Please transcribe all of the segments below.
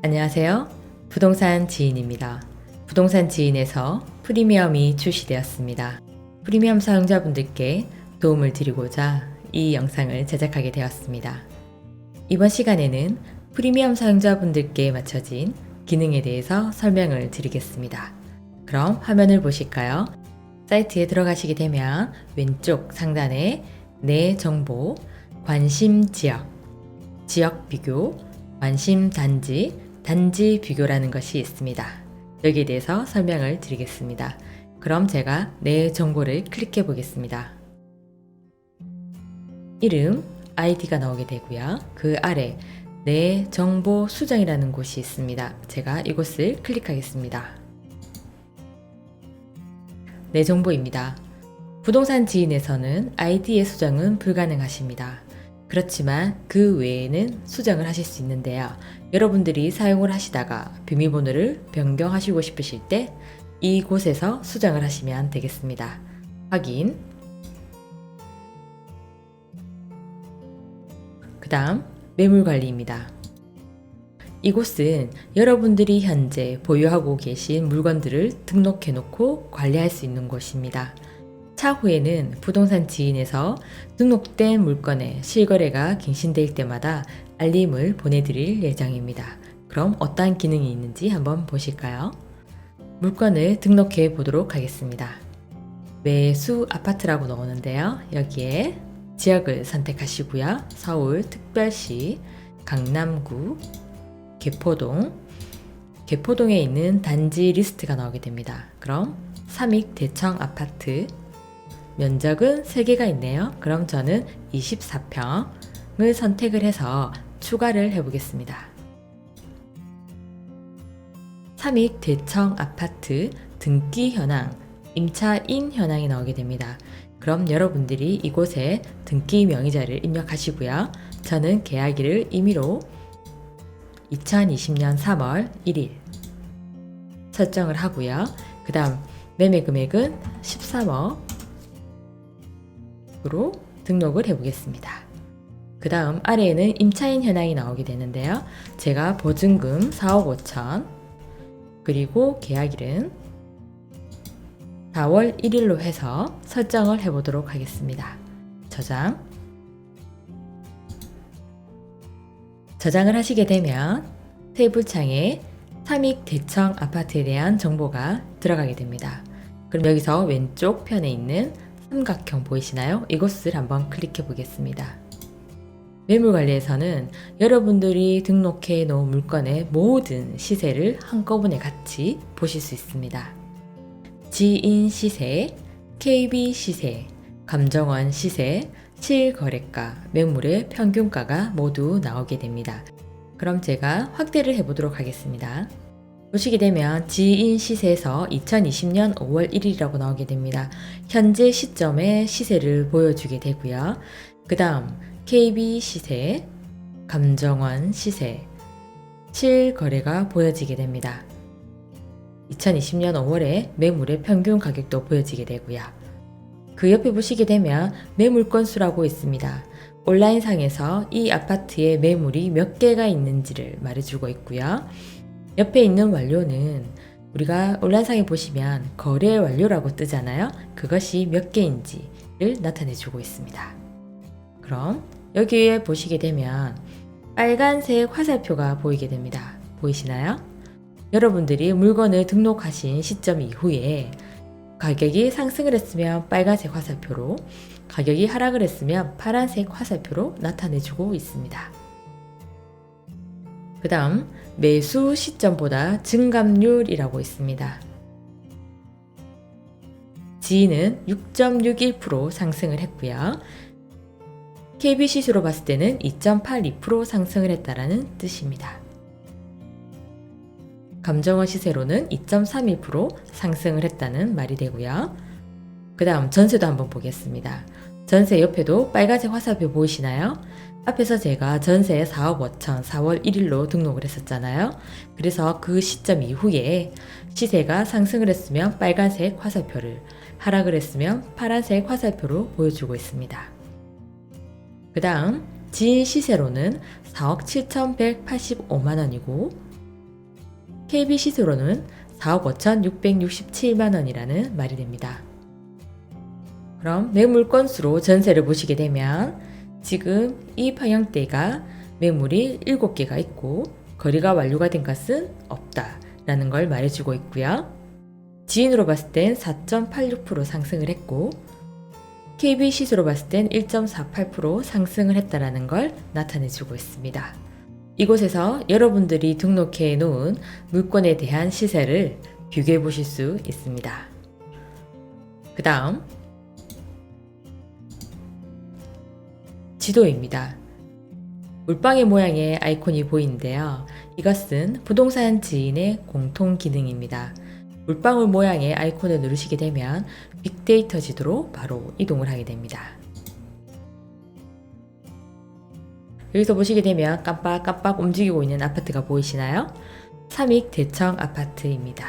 안녕하세요. 부동산 지인입니다. 부동산 지인에서 프리미엄이 출시되었습니다. 프리미엄 사용자분들께 도움을 드리고자 이 영상을 제작하게 되었습니다. 이번 시간에는 프리미엄 사용자분들께 맞춰진 기능에 대해서 설명을 드리겠습니다. 그럼 화면을 보실까요? 사이트에 들어가시게 되면 왼쪽 상단에 내 정보, 관심 지역, 지역 비교, 관심 단지, 단지 비교라는 것이 있습니다. 여기에 대해서 설명을 드리겠습니다. 그럼 제가 내 정보를 클릭해 보겠습니다. 이름, 아이디가 나오게 되고요. 그 아래 내 정보 수정이라는 곳이 있습니다. 제가 이곳을 클릭하겠습니다. 내 정보입니다. 부동산 지인에서는 아이디의 수정은 불가능하십니다. 그렇지만 그 외에는 수정을 하실 수 있는데요. 여러분들이 사용을 하시다가 비밀번호를 변경하시고 싶으실 때 이곳에서 수정을 하시면 되겠습니다. 확인. 그 다음 매물관리입니다. 이곳은 여러분들이 현재 보유하고 계신 물건들을 등록해 놓고 관리할 수 있는 곳입니다. 차후에는 부동산 지인에서 등록된 물건의 실거래가 갱신될 때마다 알림을 보내드릴 예정입니다. 그럼 어떠한 기능이 있는지 한번 보실까요? 물건을 등록해 보도록 하겠습니다. 매수 아파트라고 나오는데요. 여기에 지역을 선택하시고요. 서울특별시, 강남구, 개포동, 개포동에 있는 단지 리스트가 나오게 됩니다. 그럼 삼익 대청 아파트, 면적은 3개가 있네요. 그럼 저는 24평을 선택을 해서 추가를 해보겠습니다. 삼익 대청 아파트 등기 현황, 임차인 현황이 나오게 됩니다. 그럼 여러분들이 이곳에 등기 명의자를 입력하시고요. 저는 계약일을 임의로 2020년 3월 1일 설정을 하고요. 그 다음 매매 금액은 13억 으로 등록을 해보겠습니다. 그 다음 아래에는 임차인 현황이 나오게 되는데요. 제가 보증금 4억 5천 그리고 계약일은 4월 1일로 해서 설정을 해보도록 하겠습니다. 저장을 하시게 되면 테이블창에 삼익 대청 아파트에 대한 정보가 들어가게 됩니다. 그럼 여기서 왼쪽 편에 있는 삼각형 보이시나요? 이곳을 한번 클릭해 보겠습니다. 매물관리에서는 여러분들이 등록해 놓은 물건의 모든 시세를 한꺼번에 같이 보실 수 있습니다. 지인 시세, KB 시세, 감정원 시세, 실거래가, 매물의 평균가가 모두 나오게 됩니다. 그럼 제가 확대를 해보도록 하겠습니다. 보시게 되면 지인 시세에서 2020년 5월 1일이라고 나오게 됩니다. 현재 시점의 시세를 보여주게 되고요. 그 다음 KB 시세, 감정원 시세, 실거래가 보여지게 됩니다. 2020년 5월에 매물의 평균 가격도 보여지게 되고요. 그 옆에 보시게 되면 매물 건수라고 있습니다. 온라인상에서 이 아파트에 매물이 몇 개가 있는지를 말해주고 있고요. 옆에 있는 완료는 우리가 온라인상에 보시면 거래 완료라고 뜨잖아요. 그것이 몇 개인지를 나타내주고 있습니다. 그럼 여기에 보시게 되면 빨간색 화살표가 보이게 됩니다. 보이시나요? 여러분들이 물건을 등록하신 시점 이후에 가격이 상승을 했으면 빨간색 화살표로, 가격이 하락을 했으면 파란색 화살표로 나타내주고 있습니다. 그 다음 매수 시점보다 증감률이라고 있습니다. 지인은 6.61% 상승을 했고요. KB 시수로 봤을 때는 2.82% 상승을 했다라는 뜻입니다. 감정원 시세로는 2.31% 상승을 했다는 말이 되고요. 그 다음 전세도 한번 보겠습니다. 전세 옆에도 빨간색 화살표 보이시나요? 앞에서 제가 전세 4억 5천 4월 1일로 등록을 했었잖아요. 그래서 그 시점 이후에 시세가 상승을 했으면 빨간색 화살표를, 하락을 했으면 파란색 화살표로 보여주고 있습니다. 그 다음 지인 시세로는 4억 7,185만 원이고 KB 시세로는 4억 5,667만 원이라는 말이 됩니다. 그럼 매물 건수로 전세를 보시게 되면 지금 이 평형대가 매물이 7개가 있고 거래가 완료가 된 것은 없다라는 걸 말해주고 있고요. 지인으로 봤을 땐 4.86% 상승을 했고 KB 시세로 봤을 땐 1.48% 상승을 했다라는 걸 나타내주고 있습니다. 이곳에서 여러분들이 등록해 놓은 물건에 대한 시세를 비교해 보실 수 있습니다. 그 다음 지도입니다. 물방울 모양의 아이콘이 보이는데요. 이것은 부동산 지인의 공통 기능입니다. 물방울 모양의 아이콘을 누르시게 되면 빅데이터 지도로 바로 이동을 하게 됩니다. 여기서 보시게 되면 깜빡깜빡 움직이고 있는 아파트가 보이시나요? 삼익 대청 아파트입니다.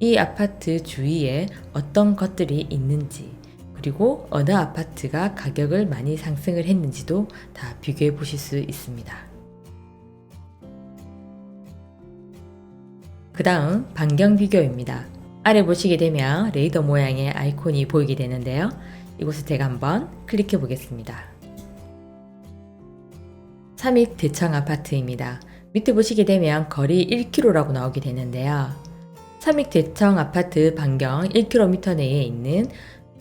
이 아파트 주위에 어떤 것들이 있는지 그리고 어느 아파트가 가격을 많이 상승을 했는지도 다 비교해 보실 수 있습니다. 그 다음 반경 비교입니다. 아래 보시게 되면 레이더 모양의 아이콘이 보이게 되는데요. 이곳을 제가 한번 클릭해 보겠습니다. 삼익 대청 아파트입니다. 밑에 보시게 되면 거리 1km라고 나오게 되는데요. 삼익 대청 아파트 반경 1km 내에 있는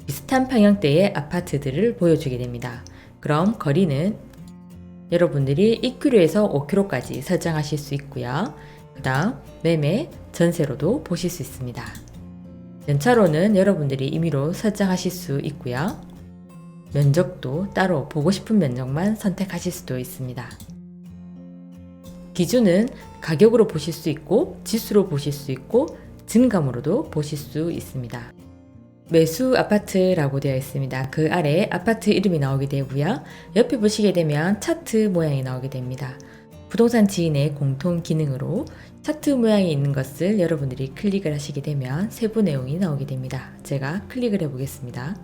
비슷한 평형대의 아파트들을 보여주게 됩니다. 그럼 거리는 여러분들이 2km에서 5km까지 설정하실 수 있고요. 그 다음 매매, 전세로도 보실 수 있습니다. 연차로는 여러분들이 임의로 설정하실 수 있고요. 면적도 따로 보고 싶은 면적만 선택하실 수도 있습니다. 기준은 가격으로 보실 수 있고 지수로 보실 수 있고 증감으로도 보실 수 있습니다. 매수 아파트라고 되어 있습니다. 그 아래에 아파트 이름이 나오게 되고요. 옆에 보시게 되면 차트 모양이 나오게 됩니다. 부동산 지인의 공통 기능으로 차트 모양이 있는 것을 여러분들이 클릭을 하시게 되면 세부 내용이 나오게 됩니다. 제가 클릭을 해보겠습니다.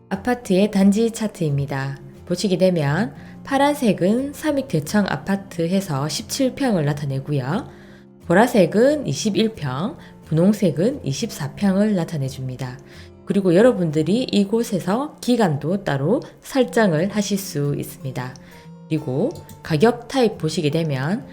아파트의 단지 차트입니다. 보시게 되면 파란색은 삼익 대청 아파트 해서 17평을 나타내고요. 보라색은 21평, 분홍색은 24평을 나타내 줍니다. 그리고 여러분들이 이곳에서 기간도 따로 설정을 하실 수 있습니다. 그리고 가격 타입 보시게 되면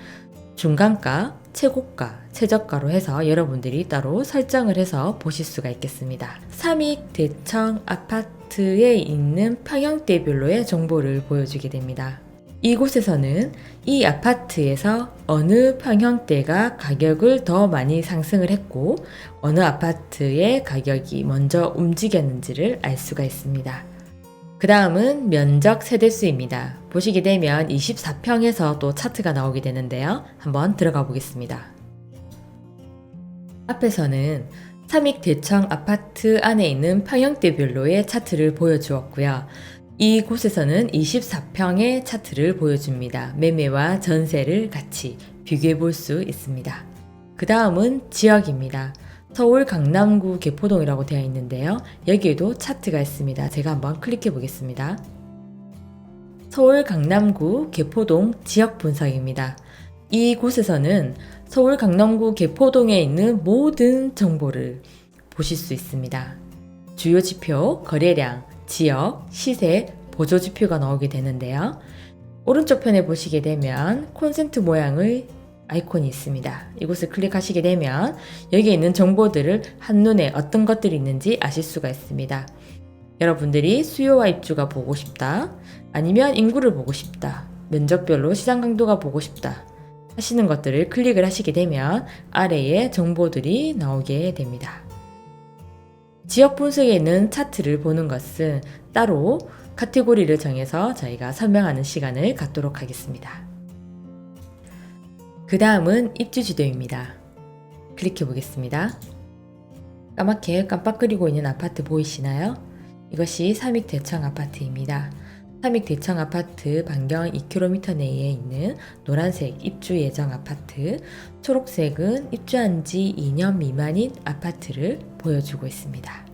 중간가, 최고가, 최저가로 해서 여러분들이 따로 설정을 해서 보실 수가 있겠습니다. 삼익 대청 아파트에 있는 평형대별로의 정보를 보여주게 됩니다. 이곳에서는 이 아파트에서 어느 평형대가 가격을 더 많이 상승을 했고 어느 아파트의 가격이 먼저 움직였는지를 알 수가 있습니다. 그 다음은 면적 세대수입니다. 보시게 되면 24평에서 또 차트가 나오게 되는데요. 한번 들어가 보겠습니다. 앞에서는 삼익 대청 아파트 안에 있는 평형대별로의 차트를 보여주었고요. 이곳에서는 24평의 차트를 보여줍니다. 매매와 전세를 같이 비교해 볼 수 있습니다. 그 다음은 지역입니다. 서울 강남구 개포동이라고 되어 있는데요. 여기에도 차트가 있습니다. 제가 한번 클릭해 보겠습니다. 서울 강남구 개포동 지역 분석입니다. 이곳에서는 서울 강남구 개포동에 있는 모든 정보를 보실 수 있습니다. 주요 지표, 거래량, 지역, 시세, 보조 지표가 나오게 되는데요. 오른쪽 편에 보시게 되면 콘센트 모양의 아이콘이 있습니다. 이곳을 클릭하시게 되면 여기에 있는 정보들을 한눈에 어떤 것들이 있는지 아실 수가 있습니다. 여러분들이 수요와 입주가 보고 싶다, 아니면 인구를 보고 싶다, 면적별로 시장 강도가 보고 싶다 하시는 것들을 클릭을 하시게 되면 아래에 정보들이 나오게 됩니다. 지역 분석에 있는 차트를 보는 것은 따로 카테고리를 정해서 저희가 설명하는 시간을 갖도록 하겠습니다. 그 다음은 입주 지도입니다. 클릭해 보겠습니다. 까맣게 깜빡거리고 있는 아파트 보이시나요? 이것이 삼익 대청 아파트입니다. 삼익 대청 아파트 반경 2km 내에 있는 노란색 입주 예정 아파트, 초록색은 입주한 지 2년 미만인 아파트를 보여주고 있습니다.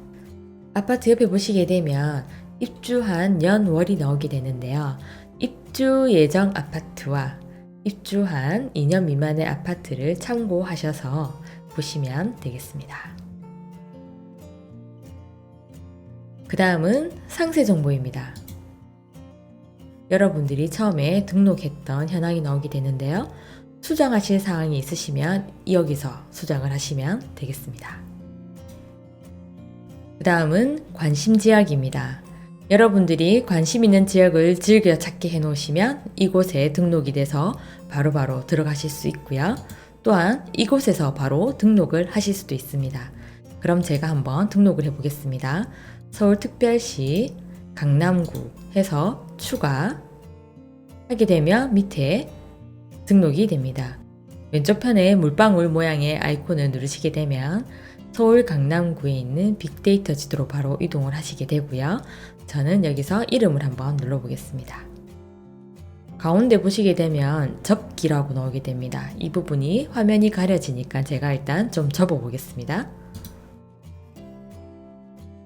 아파트 옆에 보시게 되면 입주한 년 월이 나오게 되는데요. 입주 예정 아파트와 입주한 2년 미만의 아파트를 참고하셔서 보시면 되겠습니다. 그 다음은 상세 정보입니다. 여러분들이 처음에 등록했던 현황이 나오게 되는데요. 수정하실 사항이 있으시면 여기서 수정을 하시면 되겠습니다. 그 다음은 관심 지역입니다. 여러분들이 관심 있는 지역을 즐겨 찾게 해 놓으시면 이곳에 등록이 돼서 바로바로 들어가실 수 있고요. 또한 이곳에서 바로 등록을 하실 수도 있습니다. 그럼 제가 한번 등록을 해 보겠습니다. 서울특별시 강남구 해서 추가 하게 되면 밑에 등록이 됩니다. 왼쪽 편에 물방울 모양의 아이콘을 누르시게 되면 서울 강남구에 있는 빅데이터 지도로 바로 이동을 하시게 되고요. 저는 여기서 이름을 한번 눌러보겠습니다. 가운데 보시게 되면 접기라고 나오게 됩니다. 이 부분이 화면이 가려지니까 제가 일단 좀 접어 보겠습니다.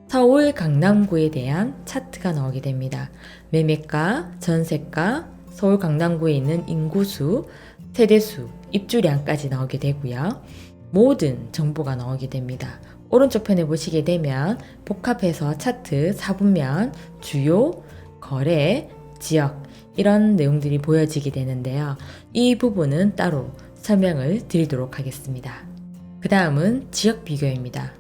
서울 강남구에 대한 차트가 나오게 됩니다. 매매가, 전세가, 서울 강남구에 있는 인구수, 세대수, 입주량까지 나오게 되고요. 모든 정보가 나오게 됩니다. 오른쪽 편에 보시게 되면 복합해서 차트 4분면, 주요, 거래, 지역 이런 내용들이 보여지게 되는데요. 이 부분은 따로 설명을 드리도록 하겠습니다. 그 다음은 지역 비교입니다.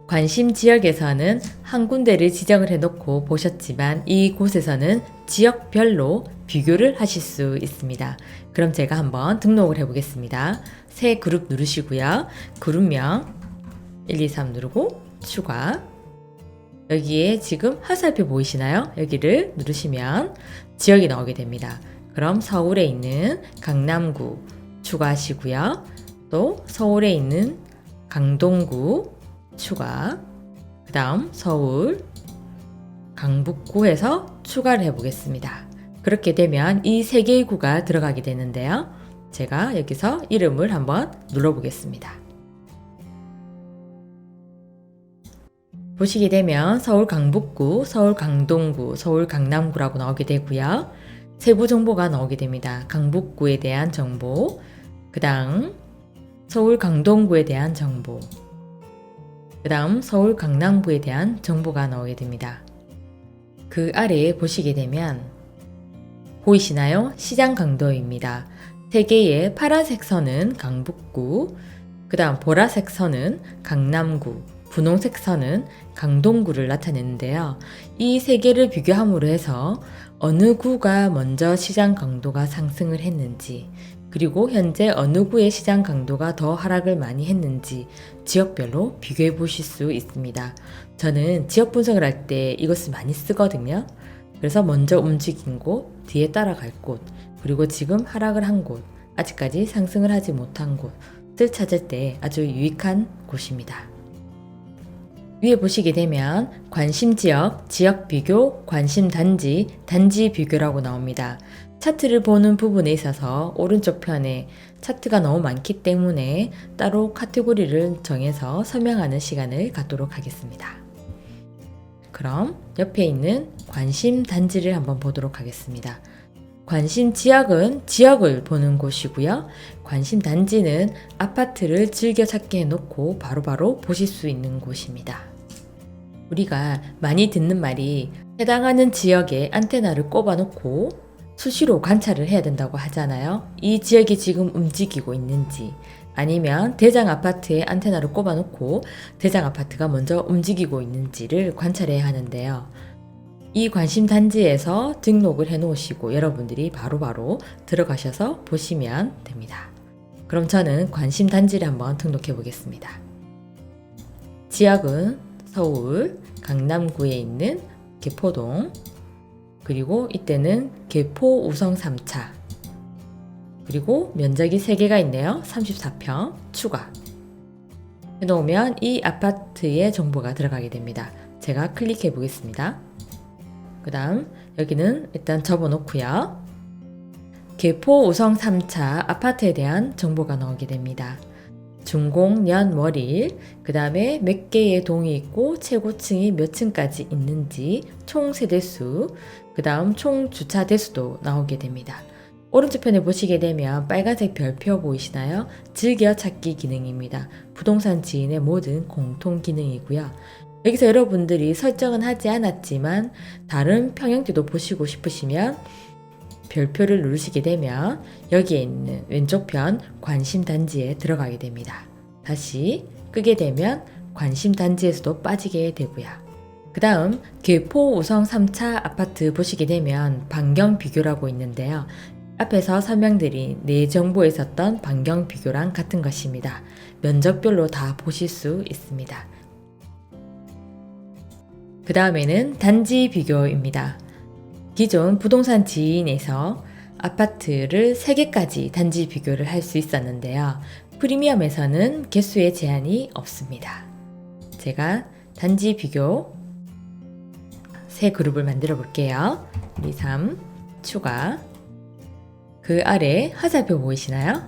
관심 지역에서는 한 군데를 지정을 해놓고 보셨지만 이곳에서는 지역별로 비교를 하실 수 있습니다. 그럼 제가 한번 등록을 해보겠습니다. 새 그룹 누르시고요. 그룹명 1, 2, 3 누르고 추가. 여기에 지금 화살표 보이시나요? 여기를 누르시면 지역이 나오게 됩니다. 그럼 서울에 있는 강남구 추가하시고요. 또 서울에 있는 강동구 추가. 그 다음 서울 강북구에서 추가를 해보겠습니다. 그렇게 되면 이 세 개의 구가 들어가게 되는데요. 제가 여기서 이름을 한번 눌러보겠습니다. 보시게 되면 서울 강북구, 서울 강동구, 서울 강남구라고 나오게 되고요. 세부 정보가 나오게 됩니다. 강북구에 대한 정보, 그 다음 서울 강동구에 대한 정보, 그 다음 서울 강남구에 대한 정보가 나오게 됩니다. 그 아래에 보시게 되면 보이시나요? 시장 강도입니다. 3개의 파란색 선은 강북구, 그 다음 보라색 선은 강남구, 분홍색 선은 강동구를 나타내는데요. 이 3개를 비교함으로 해서 어느 구가 먼저 시장 강도가 상승을 했는지, 그리고 현재 어느 구의 시장 강도가 더 하락을 많이 했는지 지역별로 비교해 보실 수 있습니다. 저는 지역 분석을 할 때 이것을 많이 쓰거든요. 그래서 먼저 움직인 곳, 뒤에 따라갈 곳, 그리고 지금 하락을 한 곳, 아직까지 상승을 하지 못한 곳을 찾을 때 아주 유익한 곳입니다. 위에 보시게 되면 관심 지역, 지역 비교, 관심 단지, 단지 비교라고 나옵니다. 차트를 보는 부분에 있어서 오른쪽 편에 차트가 너무 많기 때문에 따로 카테고리를 정해서 설명하는 시간을 갖도록 하겠습니다. 그럼 옆에 있는 관심 단지를 한번 보도록 하겠습니다. 관심 지역은 지역을 보는 곳이고요. 관심 단지는 아파트를 즐겨 찾게 해놓고 바로바로 보실 수 있는 곳입니다. 우리가 많이 듣는 말이 해당하는 지역에 안테나를 꼽아놓고 수시로 관찰을 해야 된다고 하잖아요. 이 지역이 지금 움직이고 있는지, 아니면 대장 아파트에 안테나를 꼽아놓고 대장 아파트가 먼저 움직이고 있는지를 관찰해야 하는데요. 이 관심 단지에서 등록을 해 놓으시고 여러분들이 바로바로 들어가셔서 보시면 됩니다. 그럼 저는 관심 단지를 한번 등록해 보겠습니다. 지역은 서울 강남구에 있는 개포동, 그리고 이때는 개포 우성 3차, 그리고 면적이 3개가 있네요. 34평 추가 해놓으면 이 아파트의 정보가 들어가게 됩니다. 제가 클릭해 보겠습니다. 그 다음 여기는 일단 접어놓고요. 개포 우성 3차 아파트에 대한 정보가 나오게 됩니다. 준공, 년, 월일, 그 다음에 몇 개의 동이 있고 최고층이 몇 층까지 있는지, 총 세대수, 그 다음 총 주차 대수도 나오게 됩니다. 오른쪽 편에 보시게 되면 빨간색 별표 보이시나요? 즐겨 찾기 기능입니다. 부동산 지인의 모든 공통 기능이고요. 여기서 여러분들이 설정은 하지 않았지만 다른 평형지도 보시고 싶으시면 별표를 누르시게 되면 여기에 있는 왼쪽 편 관심 단지에 들어가게 됩니다. 다시 끄게 되면 관심 단지에서도 빠지게 되고요. 그 다음 괴포 우성 3차 아파트 보시게 되면 반경 비교라고 있는데요. 앞에서 설명드린 내 정보에 있었던 반경 비교랑 같은 것입니다. 면적별로 다 보실 수 있습니다. 그 다음에는 단지 비교입니다. 기존 부동산 지인에서 아파트를 3개까지 단지 비교를 할 수 있었는데요. 프리미엄에서는 개수의 제한이 없습니다. 제가 단지 비교 새 그룹을 만들어 볼게요. 2, 3 추가. 그 아래 화살표 보이시나요?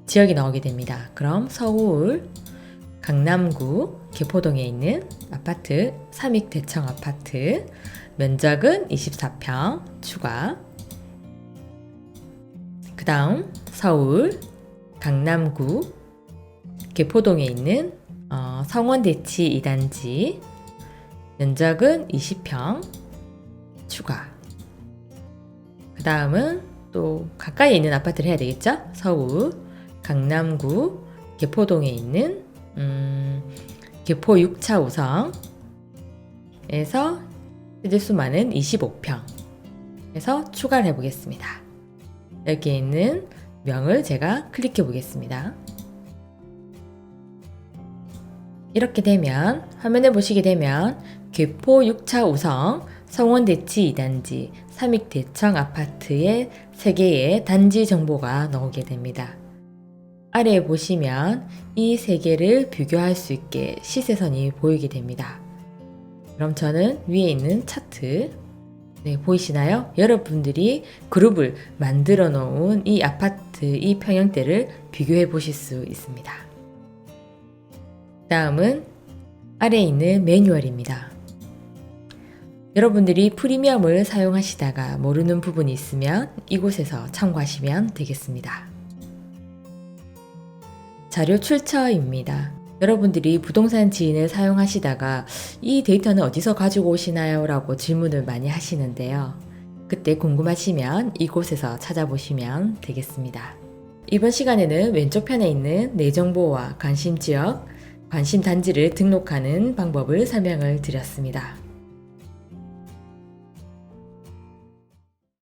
지역이 나오게 됩니다. 그럼 서울, 강남구, 개포동에 있는 아파트, 삼익대청 아파트, 면적은 24평 추가. 그 다음 서울, 강남구, 개포동에 있는 성원대치 2단지, 면적은 20평 추가. 그 다음은 또 가까이에 있는 아파트를 해야 되겠죠? 서울, 강남구, 개포동에 있는 개포 6차 우성에서 세대수 많은 25평 에서 추가를 해보겠습니다. 여기에 있는 명을 제가 클릭해 보겠습니다. 이렇게 되면 화면에 보시게 되면 개포 6차 우성, 성원대치 2단지, 삼익대청 아파트의 3개의 단지 정보가 나오게 됩니다. 아래에 보시면 이 3개를 비교할 수 있게 시세선이 보이게 됩니다. 그럼 저는 위에 있는 차트 보이시나요? 여러분들이 그룹을 만들어 놓은 이 아파트, 이 평형대를 비교해 보실 수 있습니다. 다음은 아래에 있는 매뉴얼입니다. 여러분들이 프리미엄을 사용하시다가 모르는 부분이 있으면 이곳에서 참고하시면 되겠습니다. 자료 출처입니다. 여러분들이 부동산 지인을 사용하시다가 이 데이터는 어디서 가지고 오시나요? 라고 질문을 많이 하시는데요. 그때 궁금하시면 이곳에서 찾아보시면 되겠습니다. 이번 시간에는 왼쪽 편에 있는 내 정보와 관심 지역, 관심 단지를 등록하는 방법을 설명을 드렸습니다.